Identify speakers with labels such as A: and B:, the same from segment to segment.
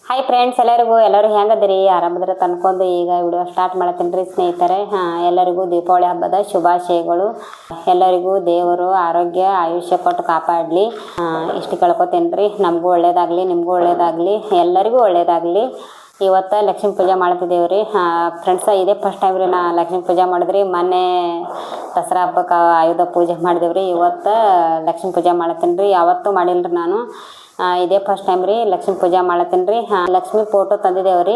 A: Hi friends, ಎಲ್ಲರೂ ಹೆಂಗದಿರಿ? ಆರಾಮದ್ರ ತಂದ್ಕೊಂಡು ಈಗ video start ಮಾಡ್ತೀನಿ ರೀ ಸ್ನೇಹಿತರೆ. ಎಲ್ಲರಿಗೂ ದೀಪಾವಳಿ ಹಬ್ಬದ ಶುಭಾಶಯಗಳು. ಎಲ್ಲರಿಗೂ ದೇವರು ಆರೋಗ್ಯ ಆಯುಷ್ಯ ಕೊಟ್ಟು ಕಾಪಾಡಲಿ ಇಷ್ಟು ಕೇಳ್ಕೊತೀನಿ ರೀ. ನಮಗೂ ಒಳ್ಳೇದಾಗಲಿ, ನಿಮಗೂ ಒಳ್ಳೇದಾಗಲಿ, ಎಲ್ಲರಿಗೂ ಒಳ್ಳೇದಾಗಲಿ. ಇವತ್ತು ಲಕ್ಷ್ಮೀ ಪೂಜೆ ಮಾಡ್ತಿದ್ದೇವೆ ರೀ ಫ್ರೆಂಡ್ಸ. ಇದೇ ಫಸ್ಟ್ ಟೈಮ್ ರೀ ನಾ ಲಕ್ಷ್ಮೀ ಪೂಜೆ ಮಾಡಿದ್ರಿ. ಮೊನ್ನೆ ದಸರಾ ಹಬ್ಬಕ್ಕೆ ಆಯುಧ ಪೂಜೆ ಮಾಡಿದೇವೆ ರೀ. ಇವತ್ತು ಲಕ್ಷ್ಮೀ ಪೂಜೆ ಮಾಡ್ತೀನಿ ರೀ. ಯಾವತ್ತೂ ಮಾಡಿಲ್ಲ ರೀ ನಾನು. ಇದೇ ಫಸ್ಟ್ ಟೈಮ್ ರೀ ಲಕ್ಷ್ಮೀ ಪೂಜೆ ಮಾಡತ್ತೀನಿ ರೀ. ಲಕ್ಷ್ಮೀ ಫೋಟೋ ತಂದಿದ್ದೇವೆ ರೀ.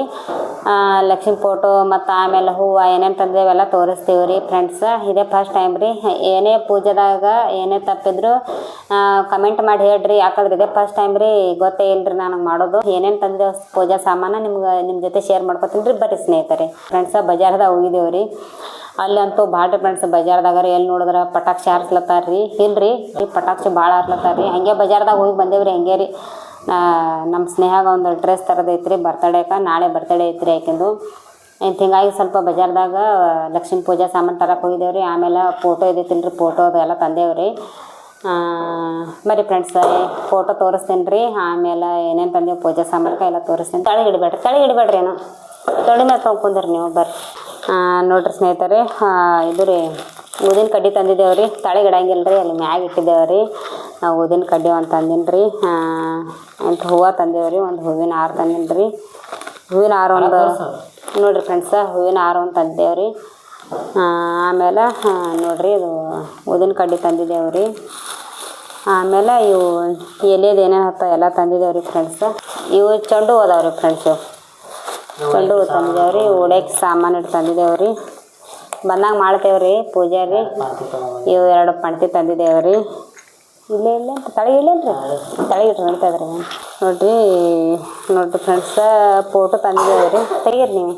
A: ಲಕ್ಷ್ಮೀ ಫೋಟೋ ಮತ್ತು ಆಮೇಲೆ ಹೂವು ಏನೇನು ತಂದಿದ್ದೇವೆಲ್ಲ ತೋರಿಸ್ತೀವಿ ರೀ ಫ್ರೆಂಡ್ಸ. ಇದೇ ಫಸ್ಟ್ ಟೈಮ್ ರೀ. ಏನೇ ಪೂಜೆದಾಗ ಏನೇ ತಪ್ಪಿದ್ರು ಕಮೆಂಟ್ ಮಾಡಿ ಹೇಳ್ರಿ. ಯಾಕಂದ್ರೆ ಇದೇ ಫಸ್ಟ್ ಟೈಮ್ ರೀ, ಗೊತ್ತೇ ಇಲ್ಲರಿ ನನಗೆ ಮಾಡೋದು. ಏನೇನು ತಂದಿದ್ದೇವೆ ಪೂಜಾ ಸಾಮಾನು ನಿಮ್ಮ ಜೊತೆ ಶೇರ್ ಮಾಡ್ಕೊತೀನಿ ರೀ. ಬರ್ರಿ ಸ್ನೇಹಿತರೆ. ಫ್ರೆಂಡ್ಸ, ಬಜಾರ್ದಾಗ ಹೋಗಿದ್ದೇವೆ ರೀ. ಅಲ್ಲಂತೂ ಭಾಳ ರೀ ಫ್ರೆಂಡ್ಸ್. ಬಜಾರ್ದಾಗ ರೀ ಎಲ್ಲಿ ನೋಡಿದ್ರೆ ಪಟಾಕ್ಷಿ ಹಾರಿಸ್ಲತ್ತಾರ ರೀ. ಇಲ್ರಿ ಪಟಾಕ್ಷಿ ಭಾಳ ಹಾರ್ಲತ್ತಾರ ರೀ. ಹಂಗೆ ಬಜಾರ್ದಾಗ ಹೋಗಿ ಬಂದೇವ್ರಿ. ಹಂಗೆ ರೀ ನಮ್ಮ ಸ್ನೇಹಾಗ ಒಂದು ಡ್ರೆಸ್ ತರೋದೈತೆ ರೀ ಬರ್ತಡೇಗೆ. ನಾಳೆ ಬರ್ತಡೇ ಐತ್ರಿ ಆಕೆಂದು. ಹಿಂಗಾಗಿ ಸ್ವಲ್ಪ ಬಜಾರ್ದಾಗ ಲಕ್ಷ್ಮೀ ಪೂಜಾ ಸಾಮಾನು ತರಕ್ಕೆ ಹೋಗಿದ್ದೇವೆ ರೀ. ಆಮೇಲೆ ಫೋಟೋ ಇದೈತಿಲ್ಲ ರೀ, ಫೋಟೋ ಅದೆಲ್ಲ ತಂದೇವ್ರಿ ರೀ. ಬರೀ ಫ್ರೆಂಡ್ಸ್, ಫೋಟೋ ತೋರಿಸ್ತೀನಿ ರೀ. ಆಮೇಲೆ ಏನೇನು ತಂದೇವು ಪೂಜಾ ಸಾಮಾನ್ಗೆ ಎಲ್ಲ ತೋರಿಸ್ತೀನಿ. ತಳಿ ಹಿಡಿಬೇಡ್ರಿ ಏನು ತೊಳಿ ಮೇಲೆ ತೊಗೊಂಡ್ರಿ ನೀವು. ಬರ್ರಿ ನೋಡ್ರಿ ಸ್ನೇಹಿತರೆ. ಇದು ರೀ ಊದಿನ ಕಡ್ಡಿ ತಂದಿದ್ದೇವೆ ರೀ. ತಳಿಗೆ ಇಡಂಗಿಲ್ಲ ರೀ, ಅಲ್ಲಿ ಮ್ಯಾಗ ಇಟ್ಟಿದ್ದೇವೆ ರೀ. ಊದಿನ ಕಡ್ಡಿ ಒಂದು ತಂದಿನಿ ರೀ. ಎಂಟು ಹೂವು ತಂದೇವೆ ರೀ. ಒಂದು ಹೂವಿನ ಹಾರ ತಂದಿನಿ ರೀ. ಹೂವಿನ ಹಾರ ಒಂದು ನೋಡಿರಿ ಫ್ರೆಂಡ್ಸ, ಹೂವಿನ ಹಾರ ಒಂದು ತಂದಿದ್ದೇವೆ ರೀ. ಆಮೇಲೆ ನೋಡಿರಿ ಇದು ಊದಿನ ಕಡ್ಡಿ ತಂದಿದ್ದೇವೆ ರೀ. ಆಮೇಲೆ ಇವು ಎಲೆದು ಏನೇನು ಹತ್ತ ಎಲ್ಲ ತಂದಿದ್ದೇವೆ ರೀ ಫ್ರೆಂಡ್ಸ. ಇವು ಚೆಂಡು ಹೋದಾವೆ ರೀ ಫ್ರೆಂಡ್ಸು. ಚೆಂಡು ಹೂ ತಂದಿದ್ದೇವೆ ರೀ. ಉಡಕ್ಕೆ ಸಾಮಾನು ಇಟ್ಟು ತಂದಿದ್ದೇವೆ ರೀ. ಬಂದಾಗ ಮಾಡ್ತೇವೆ ರೀ ಪೂಜೆ ರೀ. ಇವು 2 ಪಣತಿ ತಂದಿದ್ದೇವೆ ರೀ. ಇಲ್ಲೇ ಅಂತ ತಳಗೆ ಇಲ್ಲೇನ್ರಿ, ತಳಗೆ ಇಟ್ಟು ನಡೀತದ್ರಿ. ನೋಡ್ರಿ ಫ್ರೆಂಡ್ಸ, ಫೋಟೋ ತಂದಿದ್ದೇವೆ ರೀ. ತೆಗೀರಿ ನೀವು.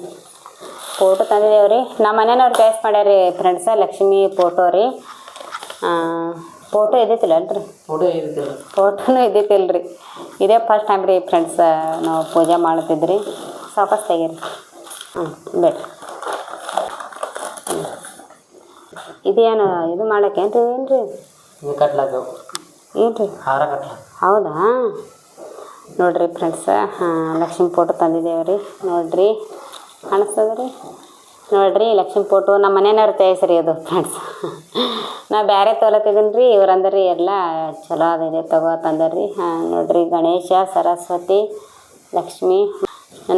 A: ಫೋಟೋ ತಂದಿದ್ದೇವೆ ರೀ. ನಮ್ಮ ಮನೆಯವ್ರು ಚಾಯ್ಸ್ ಮಾಡ್ಯಾರ ಫ್ರೆಂಡ್ಸ ಲಕ್ಷ್ಮೀ ಫೋಟೋ ರೀ. ಫೋಟೋ ಇದ್ದಿತ್ತಿಲ್ಲನ್ರಿ? ಫೋಟೋನೂ ಇದ್ದಿತ್ತಿಲ್ಲ ರೀ. ಇದೇ ಫಸ್ಟ್ ಟೈಮ್ ರೀ ಫ್ರೆಂಡ್ಸ ನಾವು ಪೂಜೆ ಮಾಡ್ತಿದ್ರಿ. ಸಾಕಷ್ಟು ತೆಗೀರಿ. ಬೇಡ್ರಿ. ಇದೇನು ಇದು ಮಾಡಕ್ಕೆ ಏನ್ರಿ? ಏನು ರೀ ಹೌದಾ? ನೋಡಿರಿ ಫ್ರೆಂಡ್ಸ, ಲಕ್ಷ್ಮೀ ಫೋಟೋ ತಂದಿದ್ದೇವೆ ರೀ. ನೋಡಿರಿ ಕಾಣಿಸ್ತದ ರೀ. ನೋಡಿರಿ ಲಕ್ಷ್ಮೀ ಫೋಟೋ ನಮ್ಮ ಮನೆಯವ್ರು ತಯಾರಿಸ್ರಿ ಅದು ಫ್ರೆಂಡ್ಸ್. ನಾ ಬೇರೆ ತೊಲತ್ತಿದ್ದೀನಿ ರೀ. ಇವ್ರಂದ್ರಿ ಎಲ್ಲ ಚಲೋ ಅದಿದೆ ತಗೋ ತಂದರ್ರಿ. ನೋಡಿರಿ ಗಣೇಶ, ಸರಸ್ವತಿ, ಲಕ್ಷ್ಮಿ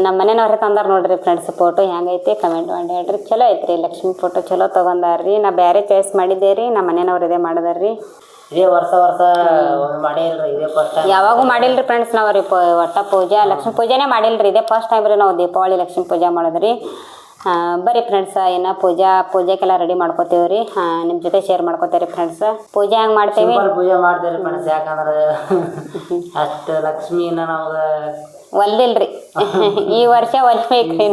A: ನಮ್ಮ ಮನೆಯವ್ರೆ ತಂದಾರ ನೋಡಿರಿ ಫ್ರೆಂಡ್ಸ್. ಫೋಟೋ ಹೆಂಗೈತಿ ಕಮೆಂಟ್ ಮಾಡಿ ಹೇಳ್ರಿ. ಚಲೋ ಐತ್ರಿ ಲಕ್ಷ್ಮೀ ಫೋಟೋ, ಚಲೋ ತೊಗೊಂಡಾರ್ರಿ. ನಾ ಬೇರೆ ಚಾಯ್ಸ್ ಮಾಡಿದ್ದೆ ರೀ. ನಮ್ಮ ಮನೆಯವ್ರು ಇದೇ ಮಾಡಿದಾರ್ರಿ.
B: ಇದೇ ವರ್ಷ ಮಾಡೇ ಇಲ್ರಿ. ಇದೇ ಫಸ್ಟ್
A: ಯಾವಾಗೂ ಮಾಡಿಲ್ರಿ ಫ್ರೆಂಡ್ಸ್. ನಾವು ರೀ ಒಟ್ಟ ಪೂಜೆ ಲಕ್ಷ್ಮೀ ಪೂಜೆನೇ ಮಾಡಿಲ್ರಿ. ಇದೇ ಫಸ್ಟ್ ಟೈಮ್ ರೀ ನಾವು ದೀಪಾವಳಿ ಲಕ್ಷ್ಮೀ ಪೂಜೆ ಮಾಡಿದ್ರಿ. ಬರೀ ಫ್ರೆಂಡ್ಸ, ಇನ್ನು ಪೂಜೆಗೆಲ್ಲ ರೆಡಿ ಮಾಡ್ಕೋತೀವಿ ರೀ. ನಿಮ್ಮ ಜೊತೆ ಶೇರ್ ಮಾಡ್ಕೋತೀವಿ ಫ್ರೆಂಡ್ಸ್. ಪೂಜೆ ಹೆಂಗೆ ಮಾಡ್ತೇವೆ?
B: ಪೂಜೆ ಮಾಡ್ತೇವೆ ಫ್ರೆಂಡ್ಸ್. ಯಾಕಂದ್ರೆ ಅಷ್ಟು ಲಕ್ಷ್ಮೀನ ನಮ್ಗೆ
A: ಒಲ್ದಿಲ್ರಿ. ಈ ವರ್ಷ ಒಲ್ಬೇಕ್ರಿ.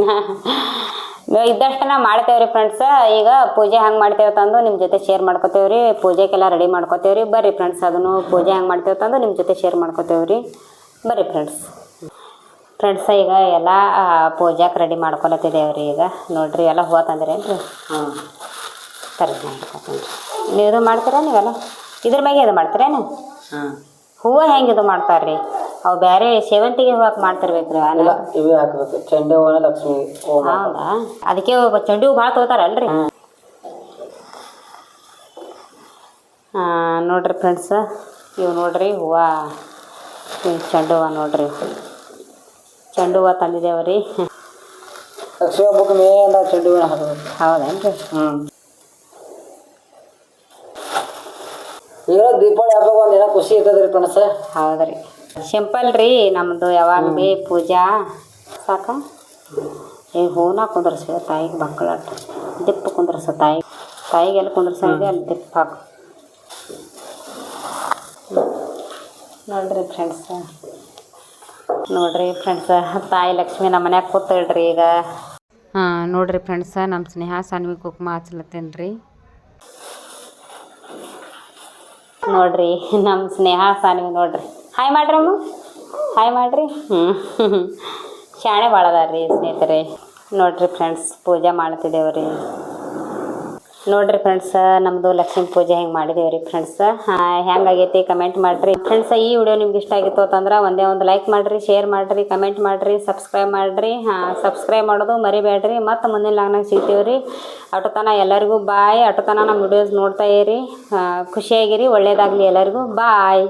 A: ಇದ್ದಷ್ಟು ನಾವು ಮಾಡ್ತೇವ್ರಿ ಫ್ರೆಂಡ್ಸ. ಈಗ ಪೂಜೆ ಹೆಂಗೆ ಮಾಡ್ತೇವೆ ತಂದು ನಿಮ್ಮ ಜೊತೆ ಶೇರ್ ಮಾಡ್ಕೋತೇವೆ ರೀ. ಪೂಜೆಗೆಲ್ಲ ರೆಡಿ ಮಾಡ್ಕೋತೇವೆ ರೀ. ಬರ್ರಿ ಫ್ರೆಂಡ್ಸ್, ಅದನ್ನು ಪೂಜೆ ಹೆಂಗೆ ಮಾಡ್ತೇವೆ ತಂದು ನಿಮ್ಮ ಜೊತೆ ಶೇರ್ ಮಾಡ್ಕೋತೇವೆ ರೀ. ಬರ್ರಿ ಫ್ರೆಂಡ್ಸ್. ಈಗ ಎಲ್ಲ ಪೂಜೆಗೆ ರೆಡಿ ಮಾಡ್ಕೊಳತ್ತಿದ್ದೇವೆ ರೀ. ಈಗ ನೋಡಿರಿ ಎಲ್ಲ ಹೂವು ತಂದಿರೇನು ರೀ? ಸರಿ ಮಾಡ್ಕೊತೀನಿ. ನೀವು ಇದು ಮಾಡ್ತೀರಾ? ನೀವೆಲ್ಲ ಇದ್ರ ಮ್ಯಾಗೆ ಇದು ಮಾಡ್ತೀರೇನು? ಹೂವು ಹೆಂಗೆ ಇದು ಮಾಡ್ತಾರೆ ರೀ? ಅವು ಬೇರೆ ಸೇವಂತಿಗೆ ಹೂವು ಮಾಡ್ತಿರ್ಬೇಕು ರೀ.
B: ಇವು ಹಾಕ್ಬೇಕು, ಚೆಂಡು ಹೂವು, ಲಕ್ಷ್ಮಿ.
A: ಹೌದಾ? ಅದಕ್ಕೆ ಚೆಂಡು ಹೂವು ಭಾಳ ತೊಗೋತಾರಲ್ರಿ? ನೋಡಿರಿ ಫ್ರೆಂಡ್ಸ, ಇವು ನೋಡಿರಿ ಹೂವು, ಚೆಂಡು ಹೂವು ನೋಡಿರಿ. ಚೆಂಡು ಹೂವು ತಂದಿದ್ದೇವೆ ರೀ.
B: ಲಕ್ಷ್ಮಿ ಹಬ್ಬಕ್ಕೆ ಮೇಲ ಚೆಂಡು ಹೂವು ಹಾಕಬೇಕು.
A: ಹೌದೇನು ರೀ?
B: ಈಗ ದೀಪಾವಳಿ ಹಬ್ಬಕ್ಕೆ ಒಂದಿನ ಖುಷಿ ಇರ್ತದೆ ರೀ ಫ್ರೆಂಡ್ಸ.
A: ಹೌದ್ರಿ. ಸಿಂಪಲ್ ರೀ ನಮ್ಮದು ಯಾವಾಗ ಭೀ ಪೂಜಾ ಸಾಕ. ಈಗ ಹೂನ ಕುಂದ್ರಸ ತಾಯಿಗೆ ಮಕ್ಕಳಟ್ಟ ದಿಪ್ಪ ಕುಂದ್ರಸ ತಾಯಿಗೆಲ್ಲ ಕುಂದ್ರಸಂಗೆ ಅಲ್ಲಿ ದಿಪ್ಪ ಹಾಕು. ನೋಡ್ರಿ ಫ್ರೆಂಡ್ಸ, ತಾಯಿ ಲಕ್ಷ್ಮಿ ನಮ್ಮ ಮನ್ಯಾಗ ಕೂತಿಳ್ರಿ ಈಗ. ನೋಡಿರಿ ಫ್ರೆಂಡ್ಸ, ನಮ್ಮ ಸ್ನೇಹ ಸಾನ್ವಿ ಕುಕ್ಮ ಹಚ್ಲತ್ತೇನೆ ರೀ. ನೋಡಿರಿ ನಮ್ಮ ಸ್ನೇಹ ಸಾನ್ವಿ ನೋಡಿರಿ. ಹಾಯ್ ಮಾಡ್ರಿ ಅಮ್ಮ, ಹಾಯ್ ಮಾಡಿರಿ. ಶಾಣೆ ಭಾಳ ಅದಾರ ರೀ ಸ್ನೇಹಿತರೆ. ನೋಡಿರಿ ಫ್ರೆಂಡ್ಸ್, ಪೂಜೆ ಮಾಡ್ತಿದ್ದೇವೆ ರೀ. ನೋಡಿರಿ ಫ್ರೆಂಡ್ಸ್, ನಮ್ಮದು ಲಕ್ಷ್ಮೀ ಪೂಜೆ ಹೆಂಗೆ ಮಾಡಿದೇವೆ ರೀ ಫ್ರೆಂಡ್ಸ್. ಹೆಂಗಾಗೈತಿ ಕಮೆಂಟ್ ಮಾಡಿರಿ ಫ್ರೆಂಡ್ಸ್. ಈ ವಿಡಿಯೋ ನಿಮ್ಗೆ ಇಷ್ಟ ಆಗಿತ್ತು ಅಂತಂದ್ರೆ ಒಂದೇ ಒಂದು ಲೈಕ್ ಮಾಡಿರಿ, ಶೇರ್ ಮಾಡಿರಿ, ಕಮೆಂಟ್ ಮಾಡಿರಿ, ಸಬ್ಸ್ಕ್ರೈಬ್ ಮಾಡಿರಿ. ಸಬ್ಸ್ಕ್ರೈಬ್ ಮಾಡೋದು ಮರಿಬೇಡ್ರಿ. ಮತ್ತು ಮುಂದಿನ ಲಾಗ್ನಾಗ ಸಿಗ್ತೀವಿ ರೀ. ಅಟೋತನ ಎಲ್ಲರಿಗೂ ಬಾಯ್. ಅಟೋತನ ನಮ್ಮ ವಿಡಿಯೋಸ್ ನೋಡ್ತಾ ಇರಿ, ಖುಷಿಯಾಗಿರಿ. ಒಳ್ಳೇದಾಗಲಿ ಎಲ್ಲರಿಗೂ. ಬಾಯ್.